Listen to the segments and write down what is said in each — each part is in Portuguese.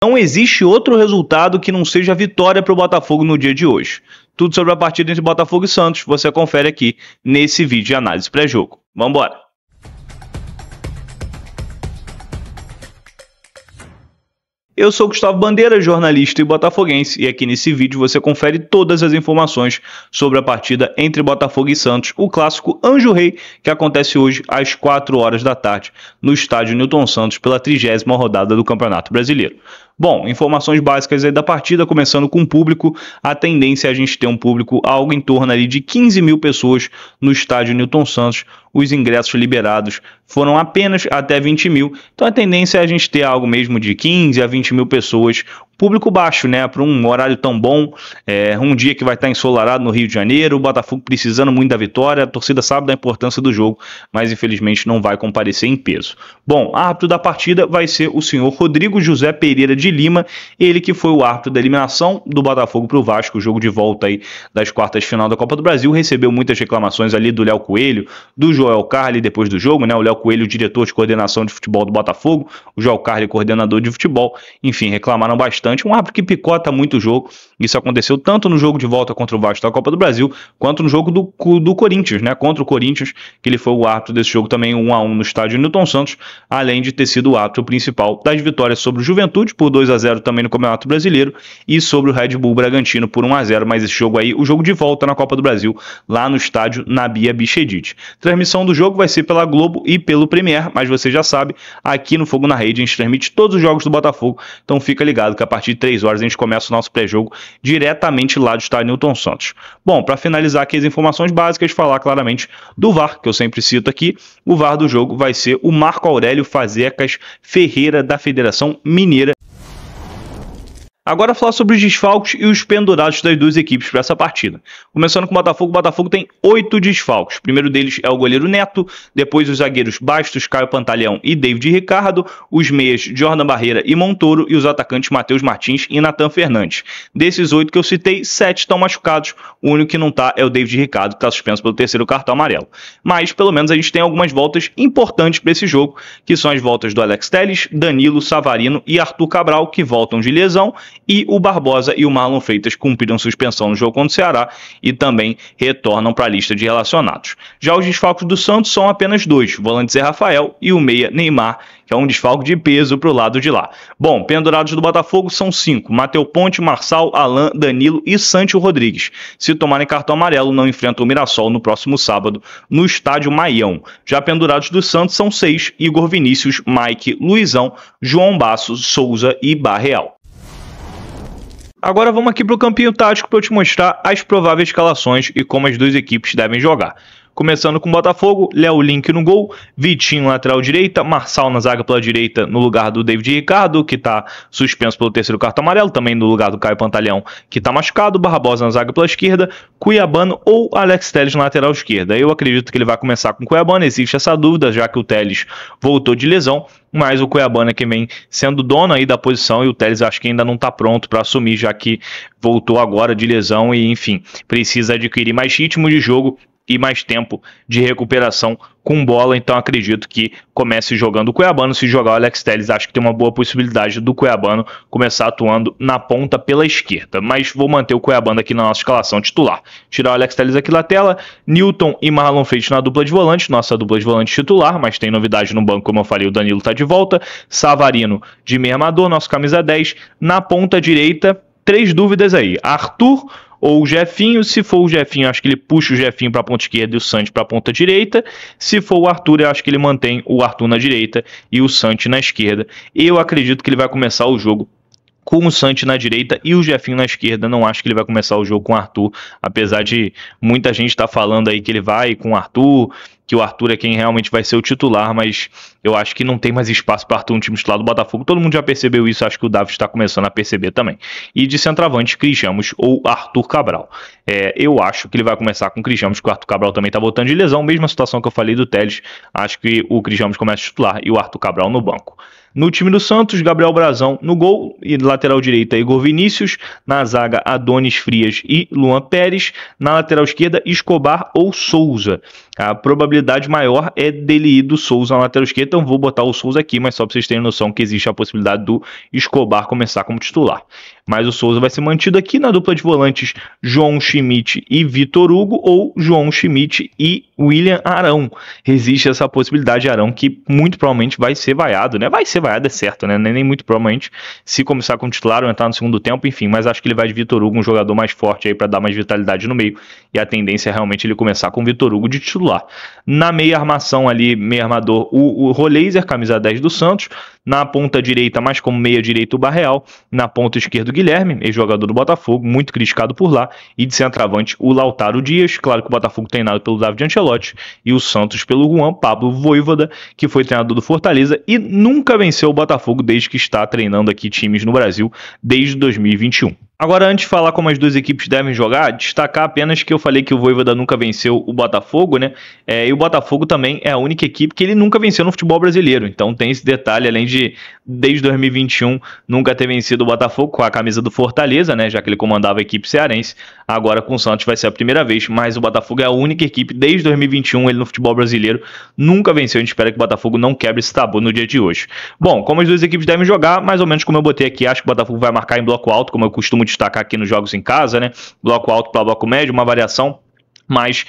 Não existe outro resultado que não seja vitória para o Botafogo no dia de hoje. Tudo sobre a partida entre Botafogo e Santos você confere aqui nesse vídeo de análise pré-jogo. Vamos embora! Eu sou Gustavo Bandeira, jornalista e botafoguense, e aqui nesse vídeo você confere todas as informações sobre a partida entre Botafogo e Santos, o clássico Anjo Rei, que acontece hoje às 4 horas da tarde, no estádio Newton Santos, pela 30ª rodada do Campeonato Brasileiro. Bom, informações básicas aí da partida, começando com o público. A tendência é a gente ter um público algo em torno ali de 15 mil pessoas no estádio Newton Santos. Os ingressos liberados foram apenas até 20 mil. Então a tendência é a gente ter algo mesmo de 15 a 20 mil pessoas. Público baixo, né? Para um horário tão bom, um dia que vai estar ensolarado no Rio de Janeiro, o Botafogo precisando muito da vitória, a torcida sabe da importância do jogo, mas infelizmente não vai comparecer em peso. Bom, árbitro da partida vai ser o senhor Rodrigo José Pereira de Lima, ele que foi o árbitro da eliminação do Botafogo para o Vasco, o jogo de volta aí das quartas de final da Copa do Brasil, recebeu muitas reclamações ali do Léo Coelho, do Joel Carli depois do jogo, né? O Léo Coelho, diretor de coordenação de futebol do Botafogo, o Joel Carli, coordenador de futebol, enfim, reclamaram bastante. Um árbitro que picota muito o jogo. Isso aconteceu tanto no jogo de volta contra o Vasco da Copa do Brasil, quanto no jogo do Corinthians, né? Contra o Corinthians, que ele foi o árbitro desse jogo também 1-1 no estádio Newton Santos, além de ter sido o árbitro principal das vitórias sobre o Juventude por 2-0 também no Campeonato Brasileiro e sobre o Red Bull Bragantino por 1-0, mas esse jogo aí, o jogo de volta na Copa do Brasil, lá no estádio Nabia Bichedid. Transmissão do jogo vai ser pela Globo e pelo Premier, mas você já sabe, aqui no Fogo na Rede a gente transmite todos os jogos do Botafogo, então fica ligado que a partir de 3 horas a gente começa o nosso pré-jogo diretamente lá do estádio Newton Santos. Bom, para finalizar aqui as informações básicas, falar claramente do VAR, que eu sempre cito aqui. O VAR do jogo vai ser o Marco Aurélio Fazecas Ferreira, da Federação Mineira. Agora falar sobre os desfalques e os pendurados das duas equipes para essa partida. Começando com o Botafogo tem 8 desfalques. O primeiro deles é o goleiro Neto, depois os zagueiros Bastos, Caio Pantaleão e David Ricardo, os meias Jordan Barreira e Montoro e os atacantes Matheus Martins e Nathan Fernandes. Desses 8 que eu citei, 7 estão machucados, o único que não está é o David Ricardo, que está suspenso pelo 3º cartão amarelo. Mas pelo menos a gente tem algumas voltas importantes para esse jogo, que são as voltas do Alex Telles, Danilo, Savarino e Arthur Cabral, que voltam de lesão, e o Barbosa e o Marlon Freitas cumpriram suspensão no jogo contra o Ceará e também retornam para a lista de relacionados. Já os desfalques do Santos são apenas 2, o volante Zé Rafael e o meia Neymar, que é um desfalque de peso para o lado de lá. Bom, pendurados do Botafogo são 5, Matheus Ponte, Marçal, Alan, Danilo e Sancho Rodrigues. Se tomarem cartão amarelo, não enfrentam o Mirassol no próximo sábado, no estádio Maião. Já pendurados do Santos são 6, Igor Vinícius, Mike, Luizão, João Basso, Souza e Barreal. Agora vamos aqui para o campinho tático para eu te mostrar as prováveis escalações e como as duas equipes devem jogar. Começando com o Botafogo, Léo Link no gol, Vitinho lateral direita, Marçal na zaga pela direita no lugar do David Ricardo, que está suspenso pelo 3º cartão amarelo, também no lugar do Caio Pantaleão, que está machucado, Barbosa na zaga pela esquerda, Cuiabano ou Alex Telles na lateral esquerda. Eu acredito que ele vai começar com o Cuiabano, existe essa dúvida, já que o Telles voltou de lesão, mas o Cuiabano é quem vem sendo dono aí da posição e o Telles acho que ainda não está pronto para assumir, já que voltou agora de lesão e, enfim, precisa adquirir mais ritmo de jogo e mais tempo de recuperação com bola, então acredito que comece jogando o Cuiabano. Se jogar o Alex Telles, acho que tem uma boa possibilidade do Cuiabano começar atuando na ponta pela esquerda, mas vou manter o Cuiabano aqui na nossa escalação titular. Tirar o Alex Telles aqui na tela, Newton e Marlon Freitas na dupla de volante, nossa dupla de volante titular, mas tem novidade no banco, como eu falei, o Danilo está de volta, Savarino de meio armador, nosso camisa 10, na ponta direita, 3 dúvidas aí, Arthur ou o Jefinho. Se for o Jefinho, acho que ele puxa o Jefinho para a ponta esquerda e o Santi para a ponta direita. Se for o Arthur, eu acho que ele mantém o Arthur na direita e o Santi na esquerda. Eu acredito que ele vai começar o jogo com o Santi na direita e o Jefinho na esquerda. Não acho que ele vai começar o jogo com o Arthur, apesar de muita gente estar falando aí que ele vai com o Arthur, que o Arthur é quem realmente vai ser o titular, mas eu acho que não tem mais espaço para Arthur no time titular do Botafogo. Todo mundo já percebeu isso, acho que o Davi está começando a perceber também. E de centroavante, Cris Ramos ou Arthur Cabral. Eu acho que ele vai começar com o Cris Ramos, que o Arthur Cabral também está voltando de lesão, mesma situação que eu falei do Telles. Acho que o Cris Ramos começa titular e o Arthur Cabral no banco. No time do Santos, Gabriel Brazão no gol e lateral direita Igor Vinícius, na zaga Adonis Frias e Luan Pérez, na lateral esquerda Escobar ou Souza. a probabilidade maior é dele ir do Souza na lateral esquerda. Então vou botar o Souza aqui, mas só para vocês terem noção que existe a possibilidade do Escobar começar como titular. Mas o Souza vai ser mantido aqui na dupla de volantes João Schmidt e Vitor Hugo, ou João Schmidt e William Arão. Existe essa possibilidade, Arão, que muito provavelmente vai ser vaiado, né? Vai ser vaiado, é certo, né? Nem muito provavelmente, se começar como titular ou entrar no segundo tempo, enfim, mas acho que ele vai de Vitor Hugo, um jogador mais forte aí para dar mais vitalidade no meio, e a tendência é realmente ele começar com o Vitor Hugo de titular. Na meia armação ali, meia armador, o Roleiser, camisa 10 do Santos. Na ponta direita, mais como meia direita, o Barreal. Na ponta esquerda, o Guilherme, ex-jogador do Botafogo, muito criticado por lá. E de centroavante, o Lautaro Dias. Claro que o Botafogo treinado pelo David Ancelotti. E o Santos pelo Juan Pablo Vojvoda, que foi treinador do Fortaleza e nunca venceu o Botafogo desde que está treinando aqui times no Brasil, desde 2021. Agora, antes de falar como as duas equipes devem jogar, destacar apenas que eu falei que o Vojvoda nunca venceu o Botafogo, né? E o Botafogo também é a única equipe que ele nunca venceu no futebol brasileiro. Então tem esse detalhe, além de, desde 2021, nunca ter vencido o Botafogo com a camisa do Fortaleza, né? Já que ele comandava a equipe cearense. Agora com o Santos vai ser a primeira vez, mas o Botafogo é a única equipe, desde 2021, ele no futebol brasileiro nunca venceu. A gente espera que o Botafogo não quebre esse tabu no dia de hoje. Bom, como as duas equipes devem jogar, mais ou menos como eu botei aqui, acho que o Botafogo vai marcar em bloco alto, como eu costumo destacar aqui nos jogos em casa, né? Bloco alto para bloco médio, uma variação. Mas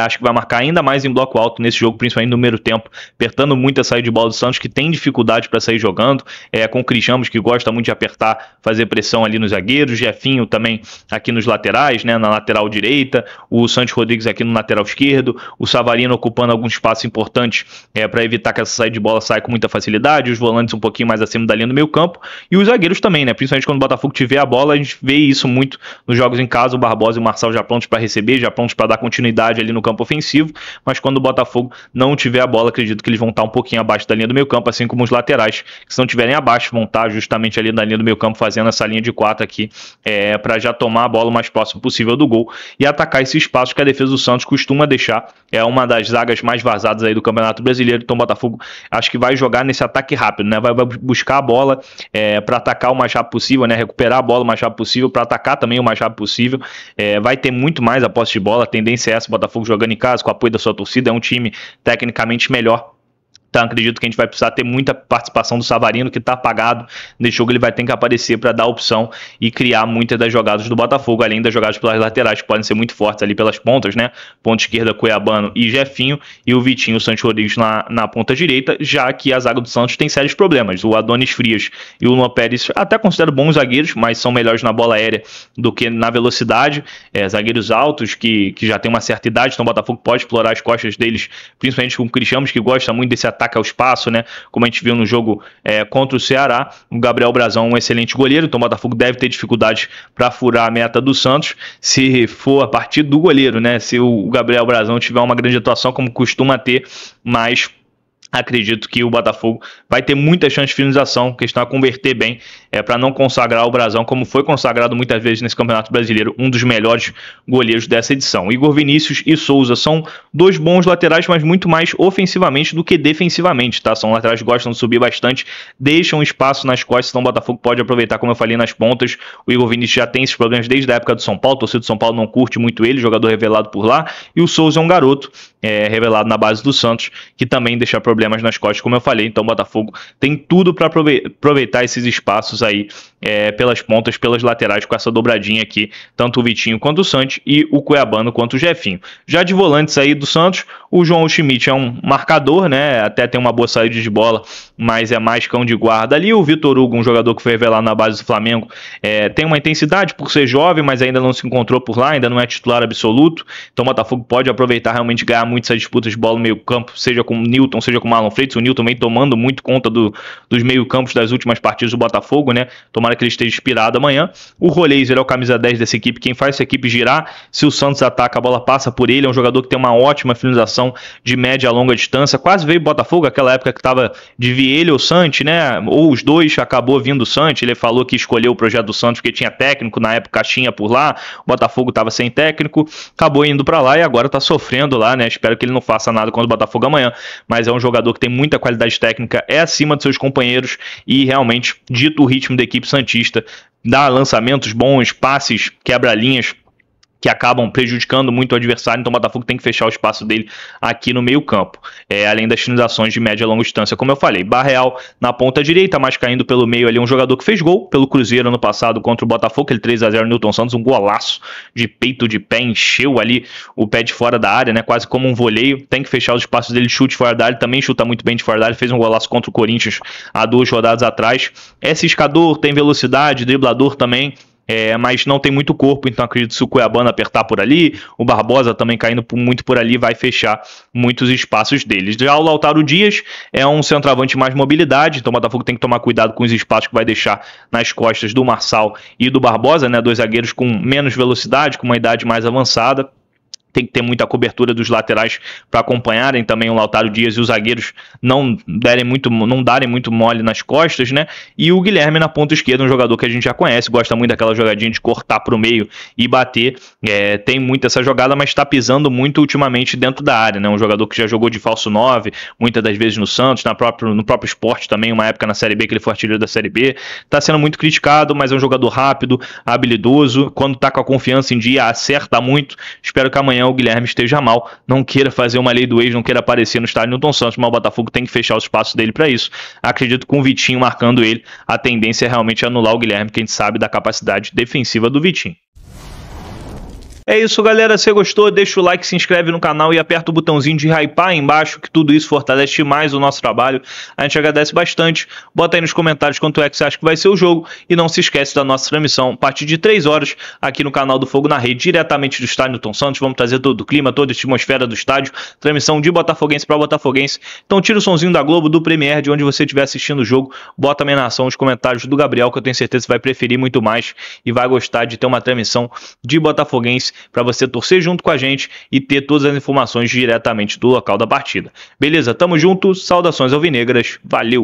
acho que vai marcar ainda mais em bloco alto nesse jogo, principalmente no primeiro tempo, apertando muito a saída de bola do Santos, que tem dificuldade para sair jogando, com o Cris Ramos, que gosta muito de apertar, fazer pressão ali nos zagueiros, Jefinho também aqui nos laterais, né, na lateral direita, o Santos Rodrigues aqui no lateral esquerdo, o Savarino ocupando alguns espaços importantes para evitar que essa saída de bola saia com muita facilidade, os volantes um pouquinho mais acima da linha do meio campo, e os zagueiros também, né, principalmente quando o Botafogo tiver a bola, a gente vê isso muito nos jogos em casa, o Barbosa e o Marçal já prontos para receber, já prontos para dar continuidade ali no campo ofensivo, mas quando o Botafogo não tiver a bola, acredito que eles vão estar um pouquinho abaixo da linha do meio campo, assim como os laterais, que se não tiverem abaixo, vão estar justamente ali na linha do meio campo, fazendo essa linha de 4 aqui, para já tomar a bola o mais próximo possível do gol e atacar esse espaço que a defesa do Santos costuma deixar. É uma das zagas mais vazadas aí do Campeonato Brasileiro, então o Botafogo acho que vai jogar nesse ataque rápido, né? Vai buscar a bola para atacar o mais rápido possível, né? Recuperar a bola o mais rápido possível, para atacar também o mais rápido possível. Vai ter muito mais a posse de bola, a tendência é essa, o Botafogo jogando em casa, com o apoio da sua torcida, é um time tecnicamente melhor. Então acredito que a gente vai precisar ter muita participação do Savarino, que está apagado nesse jogo, ele vai ter que aparecer para dar opção e criar muitas das jogadas do Botafogo, além das jogadas pelas laterais, que podem ser muito fortes ali pelas pontas, né? Ponta esquerda, Cuiabano e Jefinho, e o Vitinho, o Santos Rodrigues na ponta direita, já que a zaga do Santos tem sérios problemas. O Adonis Frias e o Luan Pérez até considero bons zagueiros, mas são melhores na bola aérea do que na velocidade. Zagueiros altos que já tem uma certa idade, então o Botafogo pode explorar as costas deles, principalmente com o Cris Ramos, que gosta muito desse ataque ao espaço, né? Como a gente viu no jogo contra o Ceará. O Gabriel Brazão é um excelente goleiro, então o Botafogo deve ter dificuldade para furar a meta do Santos, se for a partir do goleiro, né? Se o Gabriel Brazão tiver uma grande atuação, como costuma ter, mas acredito que o Botafogo vai ter muita chance de finalização, questão a converter bem, para não consagrar o Brazão, como foi consagrado muitas vezes nesse Campeonato Brasileiro, um dos melhores goleiros dessa edição. Igor Vinícius e Souza são dois bons laterais, mas muito mais ofensivamente do que defensivamente, tá? São laterais que gostam de subir bastante, deixam espaço nas costas, então o Botafogo pode aproveitar, como eu falei, nas pontas. O Igor Vinícius já tem esses problemas desde a época do São Paulo, o torcedor do São Paulo não curte muito ele, jogador revelado por lá, e o Souza é um garoto revelado na base do Santos, que também deixa problemas nas costas, como eu falei. Então o Botafogo tem tudo para aproveitar esses espaços aí pelas pontas, pelas laterais, com essa dobradinha aqui, tanto o Vitinho quanto o Santos, e o Cuiabano quanto o Jefinho. Já de volantes aí do Santos, o João Schmidt é um marcador, né? Até tem uma boa saída de bola, mas é mais cão de guarda ali. O Vitor Hugo, um jogador que foi revelado na base do Flamengo, tem uma intensidade por ser jovem, mas ainda não se encontrou por lá, ainda não é titular absoluto. Então o Botafogo pode aproveitar, realmente ganhar muito essas disputas de bola no meio campo, seja com o Nilton, seja com o Marlon Freitas. O Nilton vem tomando muito conta dos meio campos das últimas partidas do Botafogo, né? Tomara que ele esteja inspirado amanhã. O Roleiser é o camisa 10 dessa equipe, quem faz essa equipe girar. Se o Santos ataca, a bola passa por ele. É um jogador que tem uma ótima finalização de média a longa distância. Quase veio o Botafogo, aquela época que estava de vir ele ou o Santos, né? Ou os dois, acabou vindo o Santos. Ele falou que escolheu o projeto do Santos porque tinha técnico, na época tinha por lá. O Botafogo estava sem técnico, acabou indo para lá e agora está sofrendo lá, né? Espero que ele não faça nada contra o Botafogo amanhã, mas é um jogador que tem muita qualidade técnica, é acima de seus companheiros e realmente dita o ritmo da equipe santista, dá lançamentos bons, passes, quebra-linhas que acabam prejudicando muito o adversário, então o Botafogo tem que fechar o espaço dele aqui no meio campo, além das finalizações de média e longa distância, como eu falei. Barreal na ponta direita, mas caindo pelo meio ali, um jogador que fez gol pelo Cruzeiro ano passado contra o Botafogo, aquele 3-0 Nilton Santos, um golaço de peito de pé, encheu ali o pé de fora da área, né, quase como um voleio, tem que fechar os espaços dele, chute fora da área, também chuta muito bem de fora da área, fez um golaço contra o Corinthians há 2 rodadas atrás. É ciscador, tem velocidade, driblador também, mas não tem muito corpo, então acredito que se o Cuiabano apertar por ali, o Barbosa também caindo muito por ali, vai fechar muitos espaços deles. Já o Lautaro Dias é um centroavante mais mobilidade, então o Botafogo tem que tomar cuidado com os espaços que vai deixar nas costas do Marçal e do Barbosa, né, 2 zagueiros com menos velocidade, com uma idade mais avançada. Tem que ter muita cobertura dos laterais para acompanharem também o Lautaro Dias e os zagueiros não darem muito mole nas costas, né? E o Guilherme na ponta esquerda, um jogador que a gente já conhece, gosta muito daquela jogadinha de cortar para o meio e bater. Tem muito essa jogada, mas está pisando muito ultimamente dentro da área, né? Um jogador que já jogou de falso 9, muitas das vezes no Santos, no próprio Sport também, uma época na Série B que ele foi artilheiro da Série B. Está sendo muito criticado, mas é um jogador rápido, habilidoso. Quando está com a confiança em dia, acerta muito. Espero que amanhã o Guilherme esteja mal, não queira fazer uma lei do ex, não queira aparecer no estádio Nilton Santos, mas o Botafogo tem que fechar o espaço dele para isso. Acredito que com o Vitinho marcando ele, a tendência é realmente anular o Guilherme, que a gente sabe da capacidade defensiva do Vitinho. É isso, galera. Se gostou, deixa o like, se inscreve no canal e aperta o botãozinho de hypar aí embaixo, que tudo isso fortalece mais o nosso trabalho. A gente agradece bastante. Bota aí nos comentários quanto é que você acha que vai ser o jogo. E não se esquece da nossa transmissão a partir de 3 horas aqui no canal do Fogo na Rede, diretamente do estádio Nilton Santos. Vamos trazer todo o clima, toda a atmosfera do estádio. Transmissão de botafoguense para botafoguense. Então tira o sonzinho da Globo, do Premiere, de onde você estiver assistindo o jogo. Bota a minha narração nos comentários do Gabriel, que eu tenho certeza que você vai preferir muito mais e vai gostar de ter uma transmissão de botafoguense para você torcer junto com a gente e ter todas as informações diretamente do local da partida. Beleza? Tamo junto, saudações alvinegras, valeu!